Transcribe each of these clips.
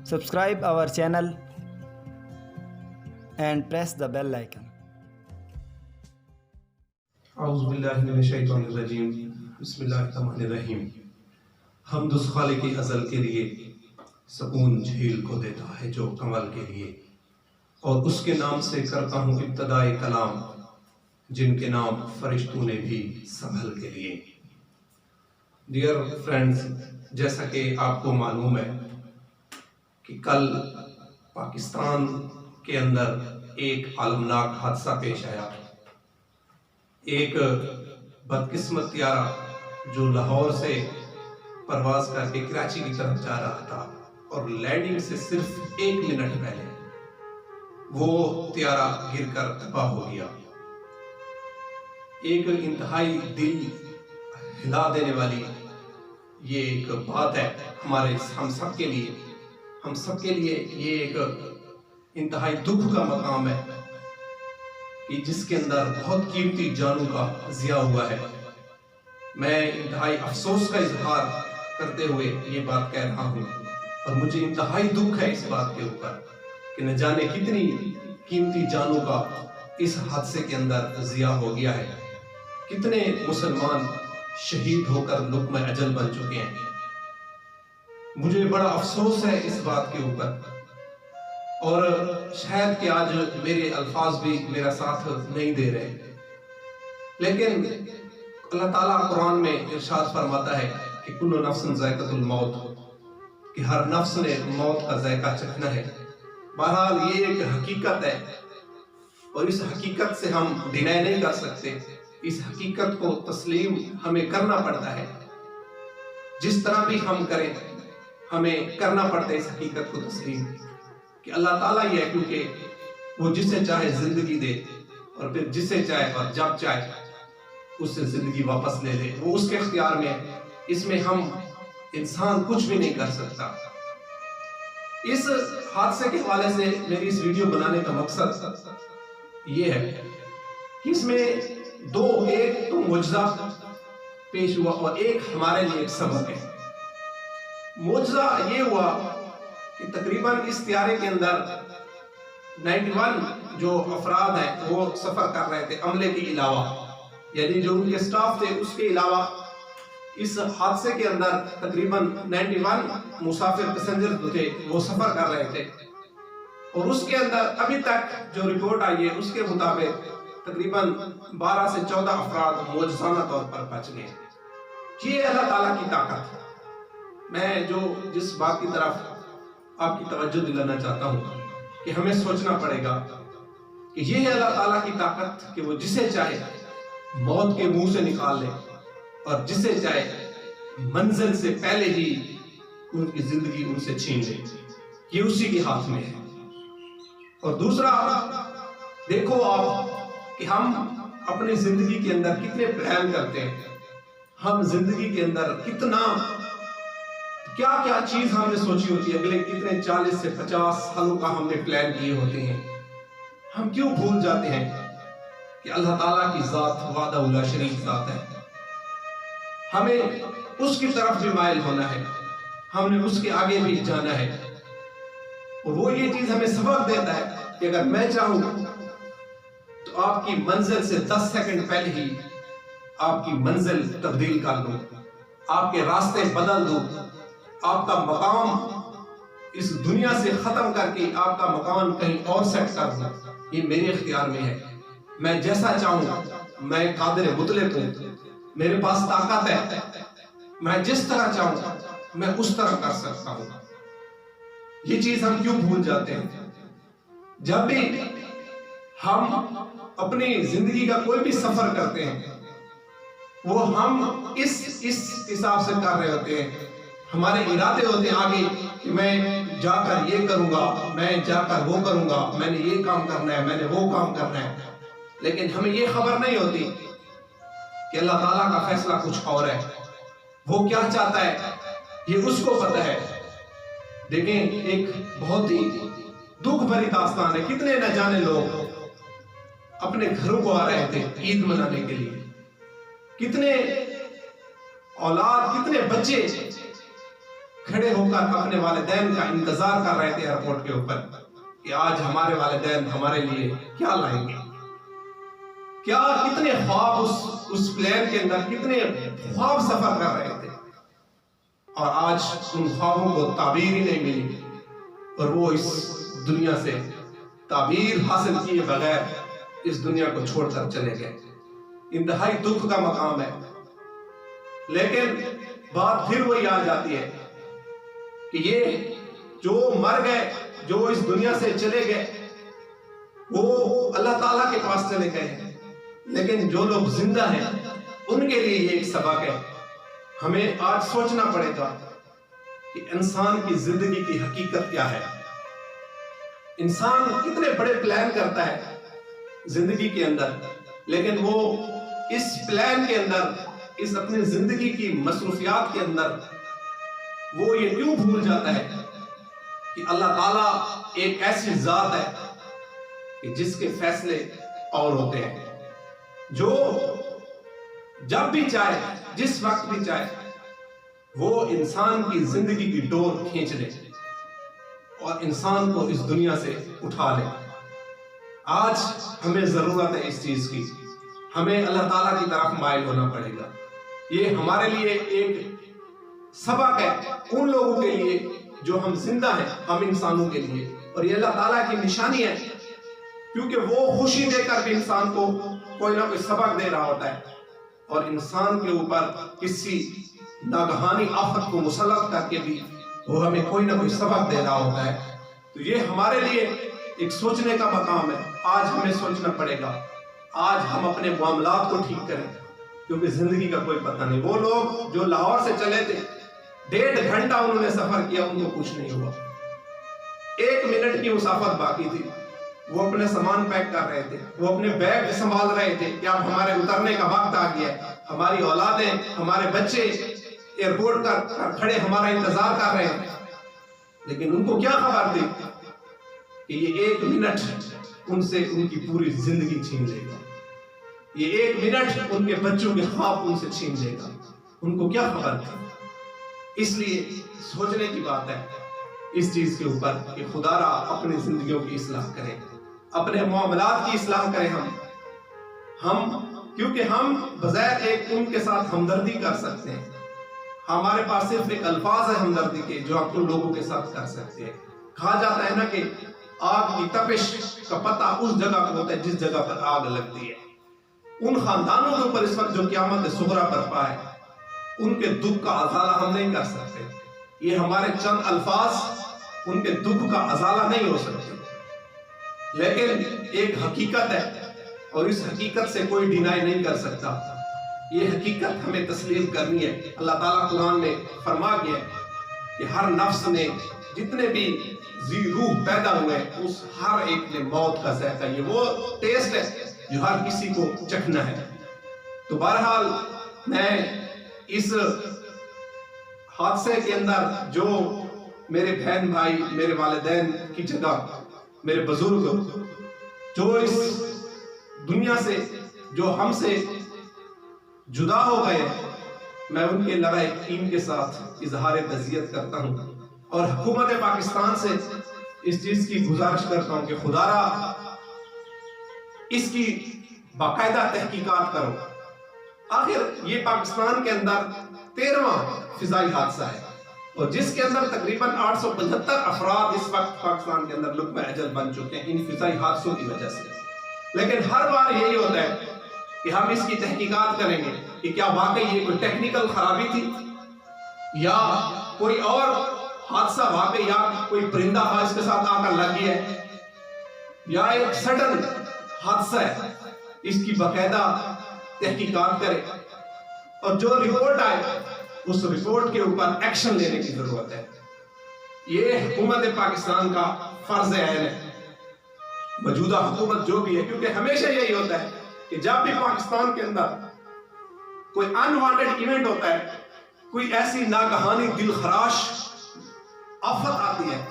Subscribe our channel and press the bell icon. اعوذ باللہ من الشیطان الرجیم بسم اللہ الرحمن الرحیم۔ حمد اس خالق ازل کے لیے، سکون جھیل کو دیتا ہے جو کمل کے لیے، اور اس کے نام سے کرتا ہوں ابتدائے کلام، جن کے نام فرشتوں نے بھی سنبھل کے لیے۔ ڈیئر فرینڈز، جیسا کہ آپ کو معلوم ہے کہ کل پاکستان کے اندر ایک عالمناک حادثہ پیش آیا۔ ایک بدقسمت طیارہ جو لاہور سے پرواز کر کے کراچی کی طرف جا رہا تھا اور لینڈنگ سے صرف 1 منٹ پہلے وہ طیارہ گر کر تباہ ہو گیا۔ ایک انتہائی دل ہلا دینے والی یہ ایک بات ہے ہم سب کے لیے یہ ایک انتہائی دکھ کا مقام ہے کہ جس کے اندر بہت قیمتی جانوں کا ضیاع ہوا ہے۔ میں انتہائی افسوس کا اظہار کرتے ہوئے یہ بات کہہ رہا ہوں، اور مجھے انتہائی دکھ ہے اس بات کے اوپر کہ نہ جانے کتنی قیمتی جانوں کا اس حادثے کے اندر ضیاع ہو گیا ہے۔ کتنے مسلمان شہید ہو کر لقمہ اجل بن چکے ہیں۔ مجھے بڑا افسوس ہے اس بات کے اوپر، اور شاید کہ آج میرے الفاظ بھی میرا ساتھ نہیں دے رہے، لیکن اللہ تعالیٰ قرآن میں ارشاد فرماتا ہے کہ کل نفس ذائقۃ الموت، کہ ہر نفس نے موت کا ذائقہ چکھنا ہے۔ بہرحال یہ ایک حقیقت ہے، اور اس حقیقت سے ہم ڈینائی نہیں کر سکتے۔ اس حقیقت کو تسلیم ہمیں کرنا پڑتا ہے، جس طرح بھی ہم کریں ہمیں کرنا پڑتا ہے اس حقیقت کو تسلیم کہ اللہ تعالیٰ یہ ہے، کیونکہ وہ جسے چاہے زندگی دے اور پھر جسے چاہے اور جب چاہے اس سے زندگی واپس لے لے، وہ اس کے اختیار میں ہے۔ اس میں ہم انسان کچھ بھی نہیں کر سکتا۔ اس حادثے کے حوالے سے میری اس ویڈیو بنانے کا مقصد یہ ہے کہ اس میں ایک تو معجزہ پیش ہوا اور ایک ہمارے لیے ایک سبق ہے۔ معجزہ یہ ہوا کہ تقریباً اس طیارے کے اندر 91 جو افراد ہیں وہ سفر کر رہے تھے، عملے کے علاوہ، یعنی جو ان کے سٹاف تھے اس کے علاوہ اس حادثے کے اندر تقریباً 91 مسافر پیسنجر جو تھے وہ سفر کر رہے تھے، اور اس کے اندر ابھی تک جو رپورٹ آئی ہے اس کے مطابق تقریباً 12 سے 14 افراد معجزانہ طور پر بچ گئے۔ یہ اللہ تعالیٰ کی طاقت ہے۔ میں جس بات کی طرف آپ کی توجہ دلانا چاہتا ہوں کہ ہمیں سوچنا پڑے گا کہ یہ ہے اللہ تعالیٰ کی طاقت کہ وہ جسے چاہے موت کے منہ سے نکال لے، اور جسے چاہے منزل سے پہلے ہی ان کی زندگی ان سے چھین لے۔ یہ اسی کے ہاتھ میں ہے۔ اور دوسرا، دیکھو آپ کہ ہم اپنی زندگی کے اندر کتنے پلان کرتے ہیں، ہم زندگی کے اندر کیا چیز ہم نے سوچی ہوتی ہے، اگلے کتنے 40 سے 50 سالوں کا ہم نے پلان کیے ہوتے ہیں۔ ہم کیوں بھول جاتے ہیں کہ اللہ تعالیٰ کی ذات وحدہ لا شریک ذات ہے، ہمیں اس کی طرف بھی مائل ہونا ہے، ہم نے اس کے آگے بھی جانا ہے، اور وہ یہ چیز ہمیں سبق دیتا ہے کہ اگر میں چاہوں تو آپ کی منزل سے 10 سیکنڈ پہلے ہی آپ کی منزل تبدیل کر دوں، آپ کے راستے بدل دوں، آپ کا مقام اس دنیا سے ختم کر کے آپ کا مقام کہیں اور سیٹ کر دوں۔ یہ میرے اختیار میں ہے، میں جیسا چاہوں، میں قادر مطلق ہوں، میرے پاس طاقت ہے، میں جس طرح چاہوں میں اس طرح کر سکتا ہوں۔ یہ چیز ہم کیوں بھول جاتے ہیں؟ جب بھی ہم اپنی زندگی کا کوئی بھی سفر کرتے ہیں وہ ہم اس حساب سے کر رہے ہوتے ہیں، ہمارے ارادے ہوتے ہیں آگے کہ میں جا کر یہ کروں گا، میں جا کر وہ کروں گا، میں نے یہ کام کرنا ہے، میں نے وہ کام کرنا ہے، لیکن ہمیں یہ خبر نہیں ہوتی کہ اللہ تعالیٰ کا فیصلہ کچھ اور ہے۔ وہ کیا چاہتا ہے یہ اس کو پتہ ہے۔ دیکھیں، ایک بہت ہی دکھ بھری داستان ہے۔ کتنے نہ جانے لوگ اپنے گھروں کو آ رہے تھے عید منانے کے لیے، کتنے اولاد، کتنے بچے کھڑے ہو کر اپنے والدین کا انتظار کر رہے تھے ایئرپورٹ کے اوپر کہ آج ہمارے والدین ہمارے لیے کیا لائیں گے. کیا کتنے خواب اس پلین کے اندر کتنے خواب سفر کر رہے تھے، اور آج ان خوابوں کو تعبیر ہی نہیں ملی، اور وہ اس دنیا سے تعبیر حاصل کیے بغیر اس دنیا کو چھوڑ کر چلے گئے. انتہائی دکھ کا مقام ہے. لیکن بات پھر وہی آ جاتی ہے کہ یہ جو مر گئے، جو اس دنیا سے چلے گئے، وہ اللہ تعالیٰ کے پاس چلے گئے ہیں. لیکن جو لوگ زندہ ہیں ان کے لیے یہ ایک سبق ہے. ہمیں آج سوچنا پڑے گا کہ انسان کی زندگی کی حقیقت کیا ہے. انسان کتنے بڑے پلان کرتا ہے زندگی کے اندر، لیکن وہ اس پلان کے اندر، اس اپنی زندگی کی مصروفیات کے اندر وہ یہ کیوں بھول جاتا ہے کہ اللہ تعالیٰ ایک ایسی ذات ہے کہ جس کے فیصلے اور ہوتے ہیں، جو جب بھی چاہے، جس وقت بھی چاہے، وہ انسان کی زندگی کی ڈور کھینچ لے اور انسان کو اس دنیا سے اٹھا لے. آج ہمیں ضرورت ہے اس چیز کی. ہمیں اللہ تعالیٰ کی طرف مائل ہونا پڑے گا. یہ ہمارے لیے ایک سبق ہے ان لوگوں کے لیے جو ہم زندہ ہیں، ہم انسانوں کے لیے، اور یہ اللہ تعالیٰ کی نشانی ہے، کیونکہ وہ خوشی دے کر بھی انسان کو کوئی نہ کوئی سبق دے رہا ہوتا ہے، اور انسان کے اوپر کسی ناگہانی آفت کو مسلط کر کے بھی وہ ہمیں کوئی نہ کوئی سبق دے رہا ہوتا ہے. تو یہ ہمارے لیے ایک سوچنے کا مقام ہے. آج ہمیں سوچنا پڑے گا. آج ہم اپنے معاملات کو ٹھیک کریں، کیونکہ زندگی کا کوئی پتہ نہیں. وہ لوگ جو لاہور سے چلے تھے، 1.5 گھنٹہ انہوں نے سفر کیا، ان کو کچھ نہیں ہوا. 1 منٹ کی مسافت باقی تھی. وہ اپنے سامان پیک کر رہے تھے، وہ اپنے بیگ سنبھال رہے تھے کہ اب ہمارے اترنے کا وقت آ گیا ہے. ہماری اولادیں، ہمارے بچے ایئرپورٹ پر کھڑے ہمارا انتظار کر رہے ہیں. لیکن ان کو کیا خبر تھی کہ یہ 1 منٹ ان سے ان کی پوری زندگی چھین لے گا. یہ 1 منٹ ان کے بچوں کے خواب ان سے چھین لے گا. ان کو کیا خبر تھی؟ اس لیے سوچنے کی بات ہے اس چیز کے اوپر کہ خدا را اپنی زندگیوں کی اصلاح کریں، اپنے معاملات کی اصلاح کریں. کیونکہ ہم بظاہر ایک ان کے ساتھ ہمدردی کر سکتے ہیں. ہمارے پاس صرف ایک الفاظ ہے ہمدردی کے جو آپ ان لوگوں کے ساتھ کر سکتے ہیں. کہا جاتا ہے نا کہ آگ کی تپش کا پتہ اس جگہ کو ہوتا ہے جس جگہ پر آگ لگتی ہے. ان خاندانوں کے اوپر اس وقت جو قیامت صغریٰ برپا ہے، ان کے دکھ کا ازالہ ہم نہیں کر سکتے. یہ ہمارے چند الفاظ ان کے دکھ کا ازالہ نہیں ہو سکتے. لیکن ایک حقیقت ہے، اور اس حقیقت سے کوئی ڈینائی نہیں کر سکتا. یہ حقیقت ہمیں تسلیم کرنی ہے. اللہ تعالیٰ قرآن میں فرما گیا کہ ہر نفس نے، جتنے بھی ذی روح پیدا ہوئے، اس ہر ایک نے موت کا ذائقہ، یہ وہ ٹیسٹ ہے جو ہر کسی کو چکھنا ہے. تو بہرحال میں اس حادثے کے اندر جو میرے بہن بھائی، میرے والدین کی جگہ میرے بزرگ جو اس دنیا سے، جو ہم سے جدا ہو گئے، میں ان کے لواحقین کے ساتھ اظہار تعزیت کرتا ہوں، اور حکومت پاکستان سے اس چیز کی گزارش کرتا ہوں کہ خدا را اس کی باقاعدہ تحقیقات کرو. آخر یہ پاکستان کے اندر 13واں فضائی حادثہ ہے، اور جس کے اندر تقریباً 875 افراد اس وقت پاکستان کے اندر لقمہ اجل بن چکے ہیں ان فضائی حادثوں کی وجہ سے. لیکن ہر بار یہی ہوتا ہے کہ ہم اس کی تحقیقات کریں گے کہ کیا واقعی یہ کوئی ٹیکنیکل خرابی تھی، یا کوئی اور حادثہ واقعی، یا کوئی پرندہ اس کے ساتھ آ کر لگ گیا ہے، یا ایک سڈن حادثہ ہے. اس کی باقاعدہ تحقیقات کرے، اور جو رپورٹ آئے اس رپورٹ کے اوپر ایکشن لینے کی ضرورت ہے. یہ حکومت پاکستان کا فرض عین ہے، موجودہ حکومت جو بھی ہے، کیونکہ ہمیشہ یہی ہوتا ہے کہ جب بھی پاکستان کے اندر کوئی انوانٹڈ ایونٹ ہوتا ہے، کوئی ایسی ناگہانی دل خراش آفت آتی ہے،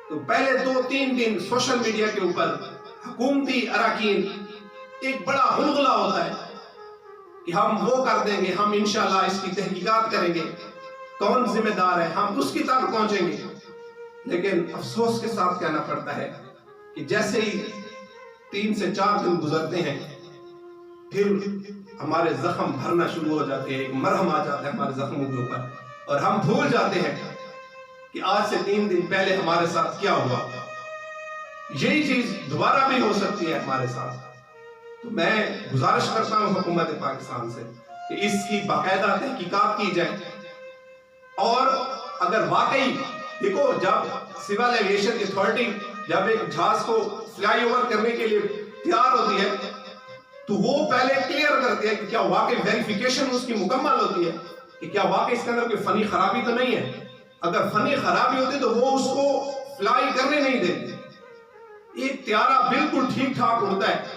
تو پہلے 2-3 دن سوشل میڈیا کے اوپر حکومتی اراکین ایک بڑا ہلغلہ ہوتا ہے کہ ہم وہ کر دیں گے، ہم انشاءاللہ اس کی تحقیقات کریں گے، کون ذمہ دار ہے، ہم اس کی طرف پہنچیں گے. لیکن افسوس کے ساتھ کہنا پڑتا ہے کہ جیسے ہی 3 سے 4 دن گزرتے ہیں پھر ہمارے زخم بھرنا شروع ہو جاتے ہیں، ایک مرہم آ جاتا ہے ہمارے زخموں کے اوپر، اور ہم بھول جاتے ہیں کہ آج سے 3 دن پہلے ہمارے ساتھ کیا ہوا. یہی چیز دوبارہ بھی ہو سکتی ہے ہمارے ساتھ. تو میں گزارش کرتا ہوں حکومت پاکستان سے کہ اس کی باقاعدہ تحقیقات کی جائے، اور اگر واقعی دیکھو جب سول ایویشن اتھارٹی جب ایک جہاز کو فلائی اوور کرنے کے لیے تیار ہوتی ہے تو وہ پہلے کلیئر کرتی ہے کہ کیا واقعی ویریفیکیشن اس کی مکمل ہوتی ہے کہ کیا واقعی اس کے اندر کوئی فنی خرابی تو نہیں ہے. اگر فنی خرابی ہوتی تو وہ اس کو فلائی کرنے نہیں دیتی. ایک طیارہ بالکل ٹھیک ٹھاک اڑتا ہے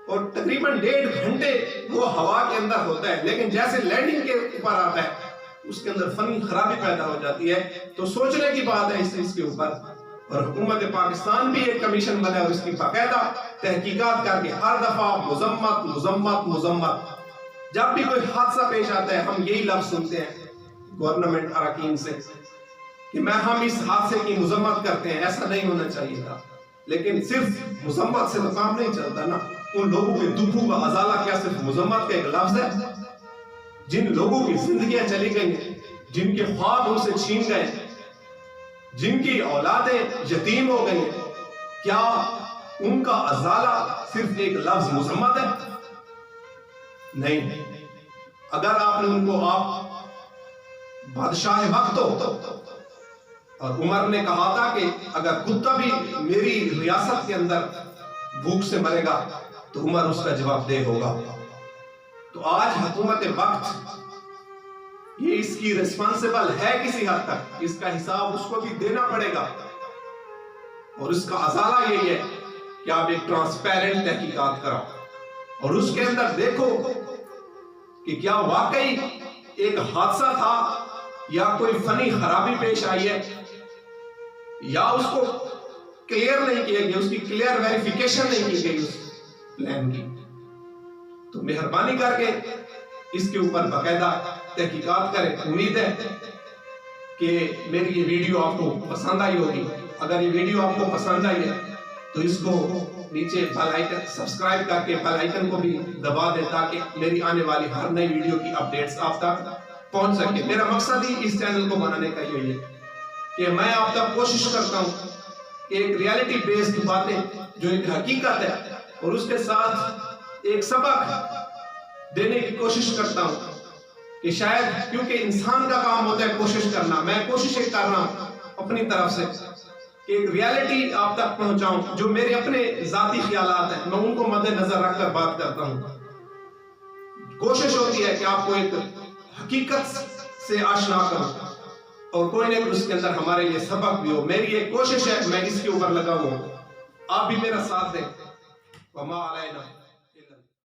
اور تقریباً 1.5 گھنٹے وہ ہوا کے اندر ہوتا ہے، لیکن جیسے لینڈنگ کے اوپر آتا ہے اس کے اندر فنی خرابی پیدا ہو جاتی ہے. تو سوچنے کی بات ہے اس کے اوپر، اور حکومت پاکستان بھی ایک کمیشن بنے اور اس کی باقاعدہ تحقیقات کر کے ہر دفعہ مذمت مذمت مذمت. جب بھی کوئی حادثہ پیش آتا ہے ہم یہی لفظ سنتے ہیں گورنمنٹ اراکین سے کہ ہم اس حادثے کی مذمت کرتے ہیں، ایسا نہیں ہونا چاہیے تھا. لیکن صرف مذمت سے تو کام نہیں چلتا نا. ان لوگوں کے دکھوں کا ازالہ کیا صرف مذمت کا ایک لفظ ہے؟ جن لوگوں کی زندگیاں چلی گئی ہیں، جن کے خواب ان سے چھین گئے، جن کی اولادیں یتیم ہو گئی ہیں، کیا ان کا ازالہ صرف ایک لفظ مذمت ہے؟ نہیں. اگر آپ نے ان کو آپ بادشاہ وقت ہو، اور عمر نے کہا تھا کہ اگر کتا بھی میری ریاست کے اندر بھوک سے مرے گا تو عمر اس کا جواب دہ ہوگا. تو آج حکومت وقت یہ اس کی ریسپانسیبل ہے کسی حد تک، اس کا حساب اس کو بھی دینا پڑے گا. اور اس کا ازالہ یہی ہے کہ آپ ایک ٹرانسپیرنٹ تحقیقات کراؤ اور اس کے اندر دیکھو کہ کیا واقعی ایک حادثہ تھا یا کوئی فنی خرابی پیش آئی ہے، یا اس کو کلیئر نہیں کیا گیا، اس کی کلیئر ویریفیکیشن نہیں کی گئی اس پلان کی. تو مہربانی کر کے اس کے اوپر باقاعدہ تحقیقات کریں. امید ہے کہ میری یہ ویڈیو آپ کو پسند آئی ہوگی. اگر یہ ویڈیو آپ کو پسند آئی ہے تو اس کو نیچے بیل آئیکن سبسکرائب کر کے بیل آئیکن کو بھی دبا دیں تاکہ میری آنے والی ہر نئی ویڈیو کی اپڈیٹس آپ تک پہنچ سکے. میرا مقصد ہی اس چینل کو بنانے کا یہی ہے کہ میں آپ تک کوشش کرتا ہوں کہ ایک ریالٹی بیسڈ باتیں جو ایک حقیقت ہے اور اس کے ساتھ ایک سبق دینے کی کوشش کرتا ہوں کہ شاید کیونکہ انسان کا کام ہوتا ہے کوشش کرنا، میں کوششیں کر رہا ہوں اپنی طرف سے کہ ایک ریالٹی آپ تک پہنچاؤں. جو میرے اپنے ذاتی خیالات ہیں میں ان کو مد نظر رکھ کر بات کرتا ہوں. کوشش ہوتی ہے کہ آپ کو ایک حقیقت سے آشنا کروں اور کوئی نہ کوئی اس کے اندر ہمارے لیے سبق بھی ہو. میری ایک کوشش ہے، میں اس کے اوپر لگا ہوں، آپ بھی میرا ساتھ دیں. وما علینا